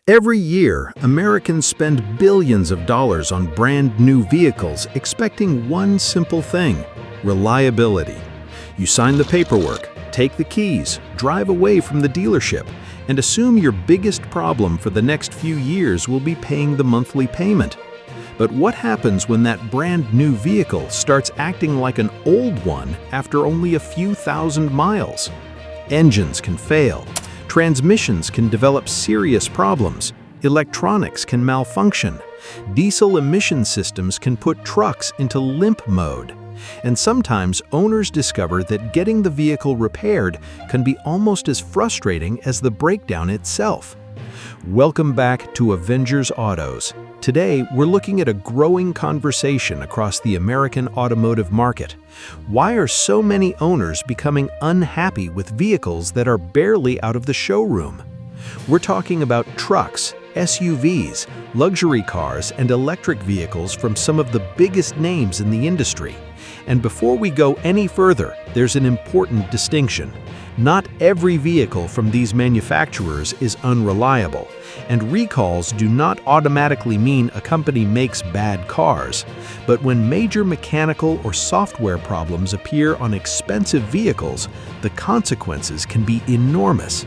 Every year, Americans spend billions of dollars on brand new vehicles expecting one simple thing: reliability. You sign the paperwork, take the keys, drive away from the dealership, and assume your biggest problem for the next few years will be paying the monthly payment. But what happens when that brand new vehicle starts acting like an old one after only a few thousand miles? Engines can fail. Transmissions can develop serious problems. Electronics can malfunction. Diesel emission systems can put trucks into limp mode. And sometimes owners discover that getting the vehicle repaired can be almost as frustrating as the breakdown itself. Welcome back to Avengers Autos. Today, we're looking at a growing conversation across the American automotive market. Why are so many owners becoming unhappy with vehicles that are barely out of the showroom? We're talking about trucks, SUVs, luxury cars, and electric vehicles from some of the biggest names in the industry. And before we go any further, there's an important distinction. Not every vehicle from these manufacturers is unreliable, and recalls do not automatically mean a company makes bad cars. But when major mechanical or software problems appear on expensive vehicles, the consequences can be enormous.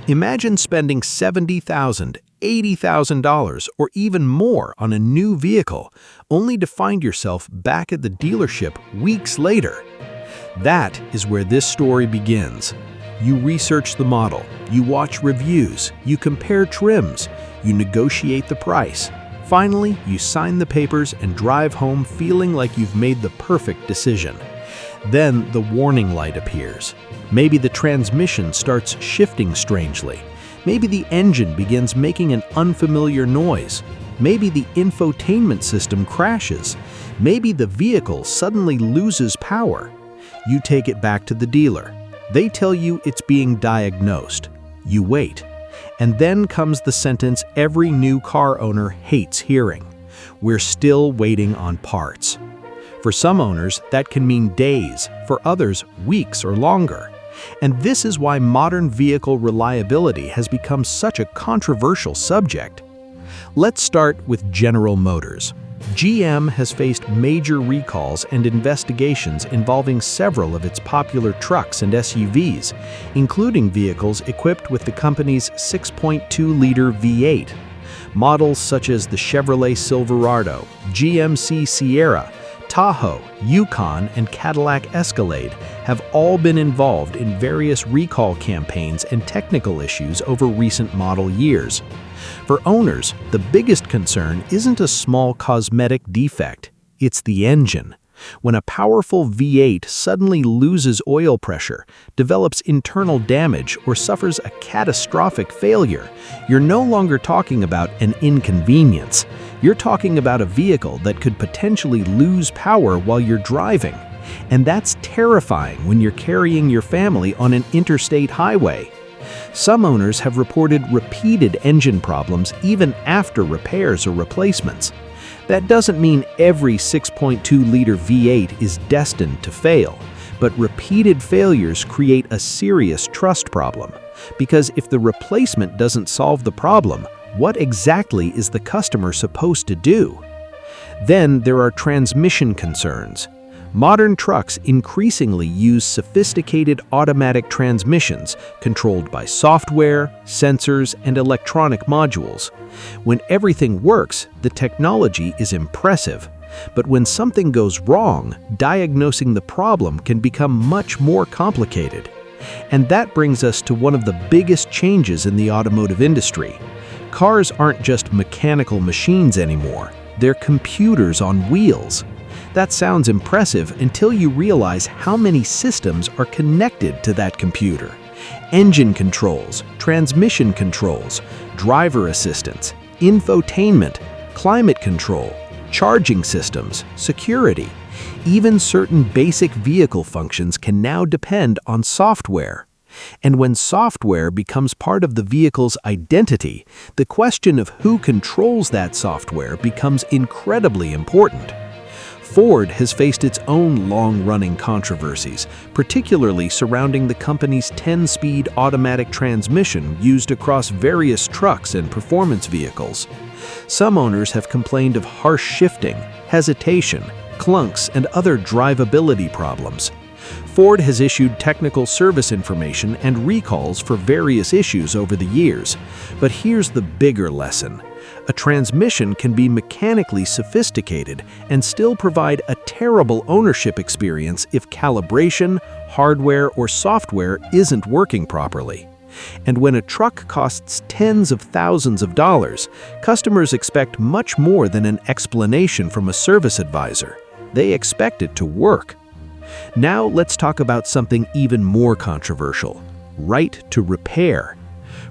Imagine spending $70,000, $80,000, or even more on a new vehicle, only to find yourself back at the dealership weeks later. That is where this story begins. You research the model, you watch reviews, you compare trims, you negotiate the price. Finally, you sign the papers and drive home feeling like you've made the perfect decision. Then the warning light appears. Maybe the transmission starts shifting strangely. Maybe the engine begins making an unfamiliar noise. Maybe the infotainment system crashes. Maybe the vehicle suddenly loses power. You take it back to the dealer. They tell you it's being diagnosed. You wait. And then comes the sentence every new car owner hates hearing: we're still waiting on parts. For some owners, that can mean days, for others, weeks or longer. And this is why modern vehicle reliability has become such a controversial subject. Let's start with General Motors. GM has faced major recalls and investigations involving several of its popular trucks and SUVs, including vehicles equipped with the company's 6.2-liter V8. Models such as the Chevrolet Silverado, GMC Sierra, Tahoe, Yukon, and Cadillac Escalade have all been involved in various recall campaigns and technical issues over recent model years. For owners, the biggest concern isn't a small cosmetic defect, it's the engine. When a powerful V8 suddenly loses oil pressure, develops internal damage, or suffers a catastrophic failure, you're no longer talking about an inconvenience. You're talking about a vehicle that could potentially lose power while you're driving. And that's terrifying when you're carrying your family on an interstate highway. Some owners have reported repeated engine problems even after repairs or replacements. That doesn't mean every 6.2-liter V8 is destined to fail, but repeated failures create a serious trust problem. Because if the replacement doesn't solve the problem, what exactly is the customer supposed to do? Then there are transmission concerns. Modern trucks increasingly use sophisticated automatic transmissions controlled by software, sensors, and electronic modules. When everything works, the technology is impressive. But when something goes wrong, diagnosing the problem can become much more complicated. And that brings us to one of the biggest changes in the automotive industry. Cars aren't just mechanical machines anymore, they're computers on wheels. That sounds impressive until you realize how many systems are connected to that computer. Engine controls, transmission controls, driver assistance, infotainment, climate control, charging systems, security. Even certain basic vehicle functions can now depend on software. And when software becomes part of the vehicle's identity, the question of who controls that software becomes incredibly important. Ford has faced its own long-running controversies, particularly surrounding the company's 10-speed automatic transmission used across various trucks and performance vehicles. Some owners have complained of harsh shifting, hesitation, clunks, and other drivability problems. Ford has issued technical service information and recalls for various issues over the years. But here's the bigger lesson. A transmission can be mechanically sophisticated and still provide a terrible ownership experience if calibration, hardware, or software isn't working properly. And when a truck costs tens of thousands of dollars, customers expect much more than an explanation from a service advisor. They expect it to work. Now let's talk about something even more controversial: right to repair.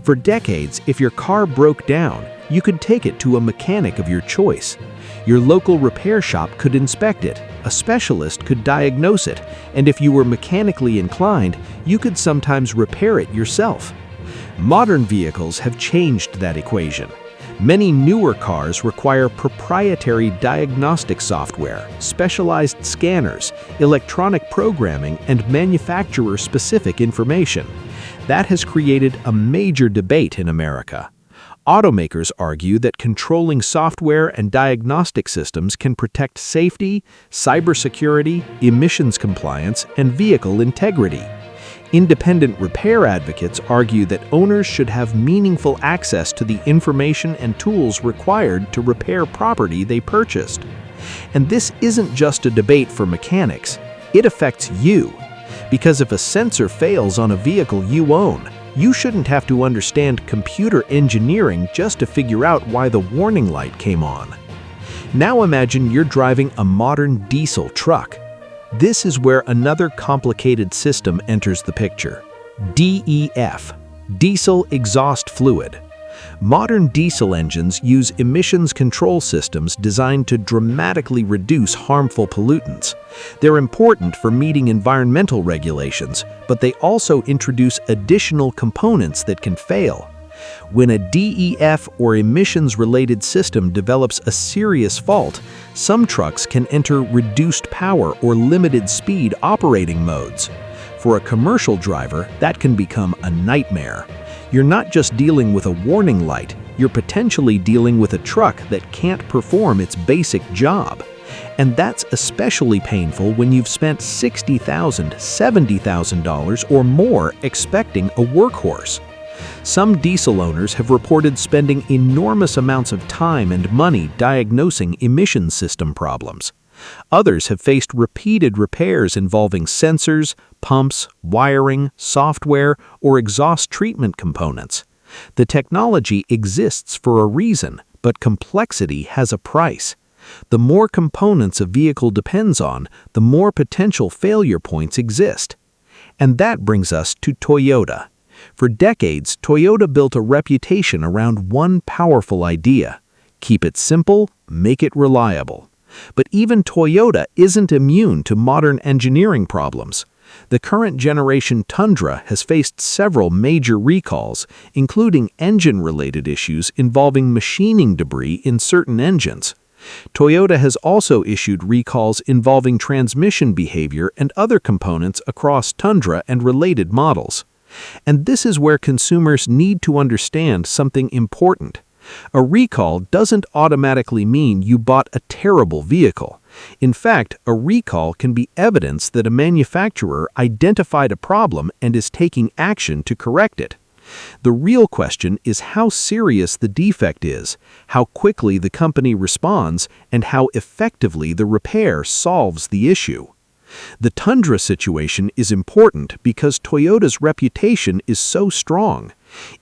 For decades, if your car broke down, you could take it to a mechanic of your choice. Your local repair shop could inspect it, a specialist could diagnose it, and if you were mechanically inclined, you could sometimes repair it yourself. Modern vehicles have changed that equation. Many newer cars require proprietary diagnostic software, specialized scanners, electronic programming, and manufacturer-specific information. That has created a major debate in America. Automakers argue that controlling software and diagnostic systems can protect safety, cybersecurity, emissions compliance, and vehicle integrity. Independent repair advocates argue that owners should have meaningful access to the information and tools required to repair property they purchased. And this isn't just a debate for mechanics, it affects you. Because if a sensor fails on a vehicle you own, you shouldn't have to understand computer engineering just to figure out why the warning light came on. Now imagine you're driving a modern diesel truck. This is where another complicated system enters the picture: DEF, diesel exhaust fluid. Modern diesel engines use emissions control systems designed to dramatically reduce harmful pollutants. They're important for meeting environmental regulations, but they also introduce additional components that can fail. When a DEF or emissions-related system develops a serious fault, some trucks can enter reduced power or limited speed operating modes. For a commercial driver, that can become a nightmare. You're not just dealing with a warning light, you're potentially dealing with a truck that can't perform its basic job. And that's especially painful when you've spent $60,000, $70,000 or more expecting a workhorse. Some diesel owners have reported spending enormous amounts of time and money diagnosing emission system problems. Others have faced repeated repairs involving sensors, pumps, wiring, software, or exhaust treatment components. The technology exists for a reason, but complexity has a price. The more components a vehicle depends on, the more potential failure points exist. And that brings us to Toyota. For decades, Toyota built a reputation around one powerful idea: keep it simple, make it reliable. But even Toyota isn't immune to modern engineering problems. The current generation Tundra has faced several major recalls, including engine-related issues involving machining debris in certain engines. Toyota has also issued recalls involving transmission behavior and other components across Tundra and related models. And this is where consumers need to understand something important. A recall doesn't automatically mean you bought a terrible vehicle. In fact, a recall can be evidence that a manufacturer identified a problem and is taking action to correct it. The real question is how serious the defect is, how quickly the company responds, and how effectively the repair solves the issue. The Tundra situation is important because Toyota's reputation is so strong.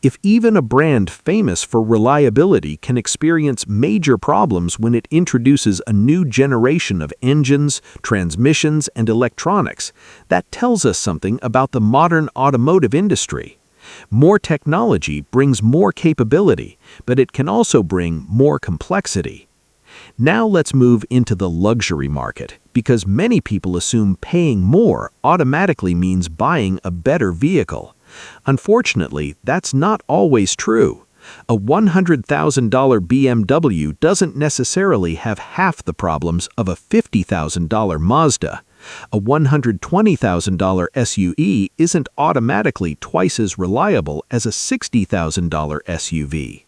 If even a brand famous for reliability can experience major problems when it introduces a new generation of engines, transmissions, and electronics, that tells us something about the modern automotive industry. More technology brings more capability, but it can also bring more complexity. Now let's move into the luxury market, because many people assume paying more automatically means buying a better vehicle. Unfortunately, that's not always true. A $100,000 BMW doesn't necessarily have half the problems of a $50,000 Mazda. A $120,000 SUV isn't automatically twice as reliable as a $60,000 SUV.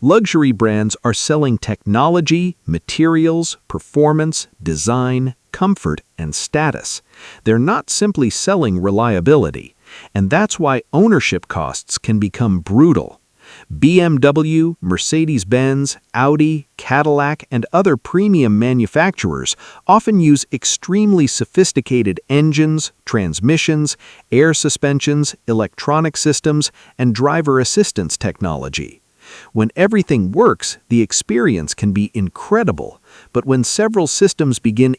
Luxury brands are selling technology, materials, performance, design, comfort, and status. They're not simply selling reliability, and that's why ownership costs can become brutal. BMW, Mercedes-Benz, Audi, Cadillac, and other premium manufacturers often use extremely sophisticated engines, transmissions, air suspensions, electronic systems, and driver assistance technology. When everything works, the experience can be incredible, but when several systems begin